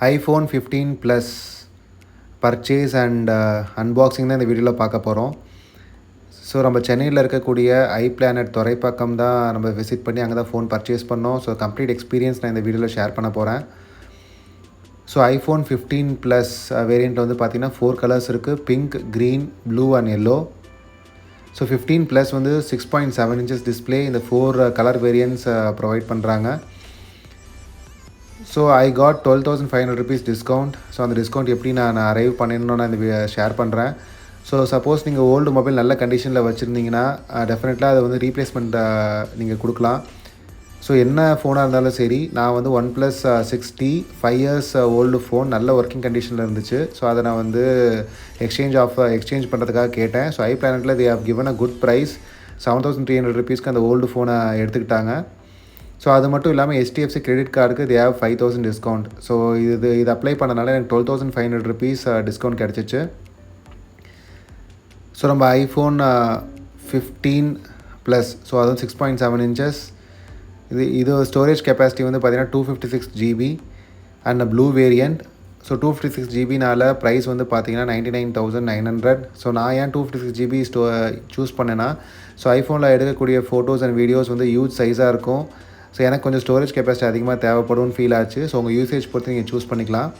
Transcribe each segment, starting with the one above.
iPhone 15 plus purchase and unboxing தான் இந்த வீடியோவில் பார்க்க போகிறோம். ஸோ நம்ம சென்னையில் இருக்கக்கூடிய Iplanet thoraipakkam தான் நம்ம விசிட் பண்ணி அங்கே தான் ஃபோன் பர்ச்சேஸ் பண்ணோம். ஸோ கம்ப்ளீட் எக்ஸ்பீரியன்ஸ் நான் இந்த வீடியோவில் ஷேர் பண்ண போகிறேன். ஸோ iPhone 15 ப்ளஸ் வேரியண்ட்டில் வந்து பார்த்திங்கன்னா 4 கலர்ஸ் இருக்குது: pink, green, blue and yellow. So 15 plus வந்து 6.7 inches டிஸ்பிளே. இந்த 4 கலர் வேரியன்ட்ஸ் ப்ரொவைட் பண்ணுறாங்க. So I got 12,500 rupees discount. So அந்த டிஸ்கவுண்ட் எப்படி நான் அரைவ் பண்ணிடணும்னு நான் இந்த ஷேர் பண்ணுறேன். ஸோ சப்போஸ் நீங்கள் ஓல்டு மொபைல் நல்ல கண்டிஷனில் வச்சுருந்தீங்கன்னா டெஃபினெட்லாக அதை வந்து ரீப்ளேஸ்மெண்ட் நீங்கள் கொடுக்கலாம். ஸோ என்ன ஃபோனாக இருந்தாலும் சரி, நான் வந்து OnePlus 6T 5 years old phone நல்ல ஒர்க்கிங் கண்டிஷனில் இருந்துச்சு. ஸோ அதை நான் வந்து எக்ஸ்சேஞ்ச் பண்ணுறதுக்காக கேட்டேன். ஸோ Iplanetல they have given a good price. 7,300 rupeesக்கு அந்த ஓல்டு ஃபோனை எடுத்துக்கிட்டாங்க. ஸோ அது மட்டும் இல்லாமல் HDFC கிரெடிட் கார்டுக்கு they have 5,000 டிஸ்கவுண்ட். ஸோ இது அப்ளை பண்ணனால எனக்கு 12,500 rupees டிஸ்கவுண்ட் கிடச்சிச்சு. ஸோ நம்ம iPhone 15 ப்ளஸ், ஸோ அதுவும் 6.7 inches. இது ஸ்டோரேஜ் கெப்பாசிட்டி வந்து பார்த்திங்கன்னா 256 GB and blue variant. So 256 GBனால ப்ரைஸ் வந்து பார்த்திங்கன்னா 99,900. ஸோ நான் ஏன் 256 GB சூஸ் பண்ணேன்னா, ஸோ ஐஃபோனில் எடுக்கக்கூடிய ஃபோட்டோஸ் அண்ட் வீடியோஸ் வந்து ஹியூஜ் சைஸாக இருக்கும். ஸோ எனக்கு கொஞ்சம் ஸ்டோரேஜ் கெப்பாசிட்டி அதிகமாக தேவைப்படும்னு ஃபீல் ஆச்சு. ஸோ உங்கள் யூசேஜ் பொறுத்து நீங்கள் சூஸ் பண்ணிக்கலாம்.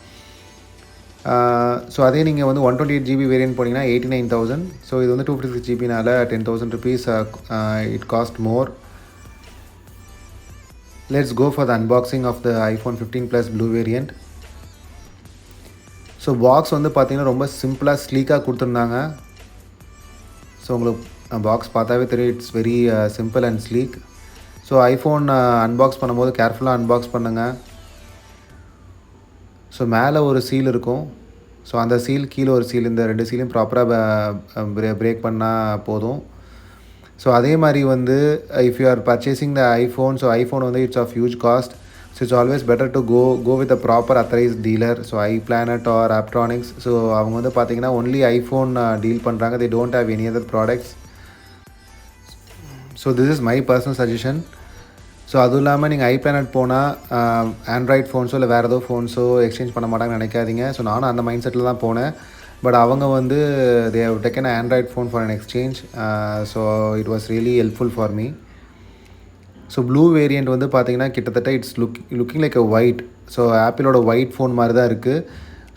ஸோ அதே நீங்கள் வந்து 128 GB வேரியன்ட் போனீங்கன்னா 89,000. ஸோ இது வந்து 256 GBனால 10,000 rupees it cost more. Let's go for the unboxing of the iPhone 15 Plus Blue variant. So box வந்து பார்த்திங்கன்னா ரொம்ப சிம்பிளாக ஸ்லீக்காக கொடுத்துருந்தாங்க. ஸோ உங்களுக்கு பாக்ஸ் பார்த்தாவே தெரியும், it's very simple and sleek. So iPhone unbox பண்ணும்போது கேர்ஃபுல்லாக அன்பாக்ஸ் பண்ணுங்கள். ஸோ மேலே ஒரு சீல் இருக்கும். ஸோ அந்த சீல், கீழே ஒரு சீல், இந்த 2 சீலையும் ப்ராப்பராக பிரேக் பண்ணால் போதும். ஸோ அதே மாதிரி வந்து if you are purchasing the iPhone, so iPhone வந்து it's of huge cost. So it's always better to go with a proper authorised dealer. So Iplanet or Aptronics. So அவங்க வந்து பார்த்திங்கன்னா ஒன்லி ஐஃபோன் டீல் பண்ணுறாங்க. they don't have any other products. So this is my personal suggestion. So அதுவும் இல்லாமல் நீங்கள் Iplanet போனால் Android ஃபோன்ஸோ இல்லை வேறு ஏதோ ஃபோன்ஸோ எக்ஸ்சேஞ்ச் பண்ண மாட்டாங்கன்னு நினைக்காதீங்க. ஸோ நானும் அந்த மைண்ட் செட்டில் தான் போனேன். பட் அவங்க வந்து they have taken an Android phone for an exchange. So it was really helpful for me. So blue variant வந்து பார்த்திங்கன்னா கிட்டத்தட்ட it's looking like a white. So ஆப்பிளோட ஒயிட் ஃபோன் மாதிரி தான் இருக்குது.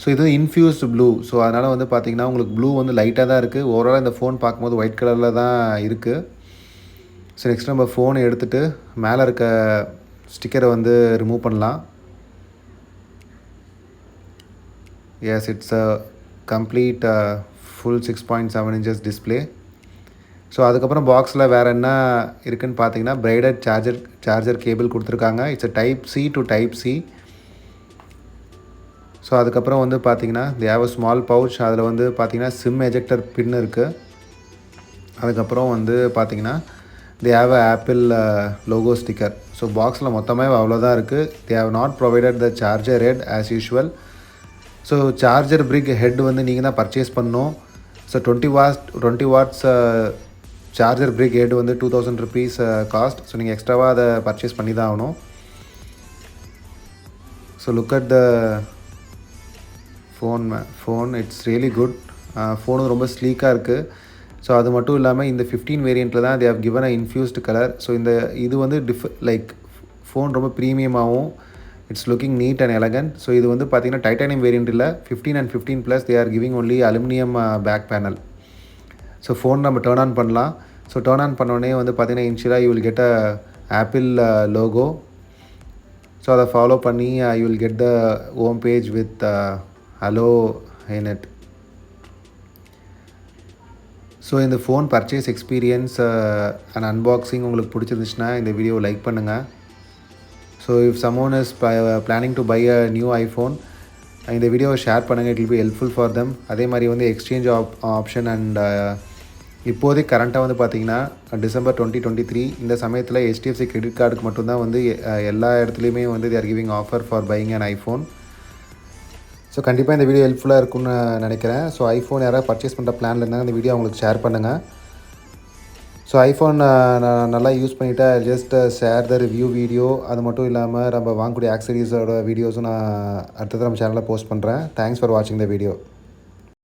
ஸோ இது இன்ஃப்யூஸ்டு ப்ளூ. ஸோ அதனால் வந்து பார்த்திங்கன்னா உங்களுக்கு ப்ளூ வந்து லைட்டாக தான் இருக்குது. ஓவரால் இந்த ஃபோன் பார்க்கும்போது ஒயிட் கலரில் தான் இருக்குது. ஸோ நெக்ஸ்ட் நம்ம ஃபோனை எடுத்துகிட்டு மேலே இருக்க ஸ்டிக்கரை வந்து ரிமூவ் பண்ணலாம். Yes, it's a complete full 6.7 inches display. So அதுக்கப்புறம் பாக்ஸில் வேறு என்ன இருக்குதுன்னு பார்த்தீங்கன்னா, பிரைடட் சார்ஜர் கேபிள் கொடுத்துருக்காங்க. It's a type C to type C. So அதுக்கப்புறம் வந்து பார்த்திங்கன்னா they have a small pouch. அதில் வந்து பார்த்திங்கன்னா சிம் எஜெக்டர் பின் இருக்குது. அதுக்கப்புறம் வந்து பார்த்திங்கன்னா they have a Apple logo sticker. So பாக்ஸில் மொத்தமாக அவ்வளோதான் இருக்குது. they have not provided the charger head as usual. So charger brick head வந்து நீங்கள் தான் பர்ச்சேஸ் பண்ணணும். So 20 watts charger brick head வந்து 2,000 rupees காஸ்ட். ஸோ நீங்கள் எக்ஸ்ட்ராவாக அதை பர்ச்சேஸ் பண்ணி தான் ஆகணும். So look at the phone it's really good. ஃபோனும் ரொம்ப ஸ்லீக்காக இருக்குது. ஸோ அது மட்டும் இல்லாமல் இந்த 15 வேரியண்ட்டில் தான் they have given a infused colour. So இது வந்து ஃபோன் ரொம்ப ப்ரீமியமாகவும் it's looking neat and elegant. So இது வந்து பார்த்திங்கன்னா டைட்டானியம் வேரியண்ட் இல்லை. 15 and 15 plus they are giving only aluminium back panel. So phone நம்ம டர்ன் ஆன் பண்ணலாம். ஸோ டர்ன் ஆன் பண்ணோடனே வந்து பார்த்திங்கன்னா இனிஷியலாக you will get a Apple logo. So அதை ஃபாலோ பண்ணி you will get the home page with hello in it. So இந்த phone purchase experience and unboxing உங்களுக்கு பிடிச்சிருந்துச்சுன்னா இந்த வீடியோவை லைக் பண்ணுங்கள். So if someone is planning to buy a new iPhone, இந்த வீடியோவை ஷேர் பண்ணுங்கள். It will be helpful for them. அதே மாதிரி வந்து எக்ஸ்சேஞ்ச் ஆப்ஷன் அண்ட் இப்போதைக்கு கரண்ட்டாக வந்து பார்த்திங்கன்னா December 2023 இந்த சமயத்தில் HDFC கிரெடிட் கார்டுக்கு மட்டும்தான் வந்து எல்லா இடத்துலையுமே வந்து they are giving offer for buying an iPhone. So கண்டிப்பாக இந்த வீடியோ ஹெல்ப்ஃபுல்லாக இருக்கும்னு நினைக்கிறேன். ஸோ ஐஃபோன் யாராவது பர்ச்சேஸ் பண்ணுற பிளானில் இருந்தால் இந்த வீடியோ அவங்களுக்கு ஷேர் பண்ணுங்கள். ஸோ ஐஃபோன் நான் நல்லா யூஸ் பண்ணிவிட்டு just share the review video. அது மட்டும் இல்லாமல் நம்ம வாங்கக்கூடிய ஆக்சசரிஸோட வீடியோஸும் நான் அடுத்தது நம்ம சேனலில் போஸ்ட் பண்ணுறேன். தேங்க்ஸ் ஃபார் வாட்சிங் த வீடியோ.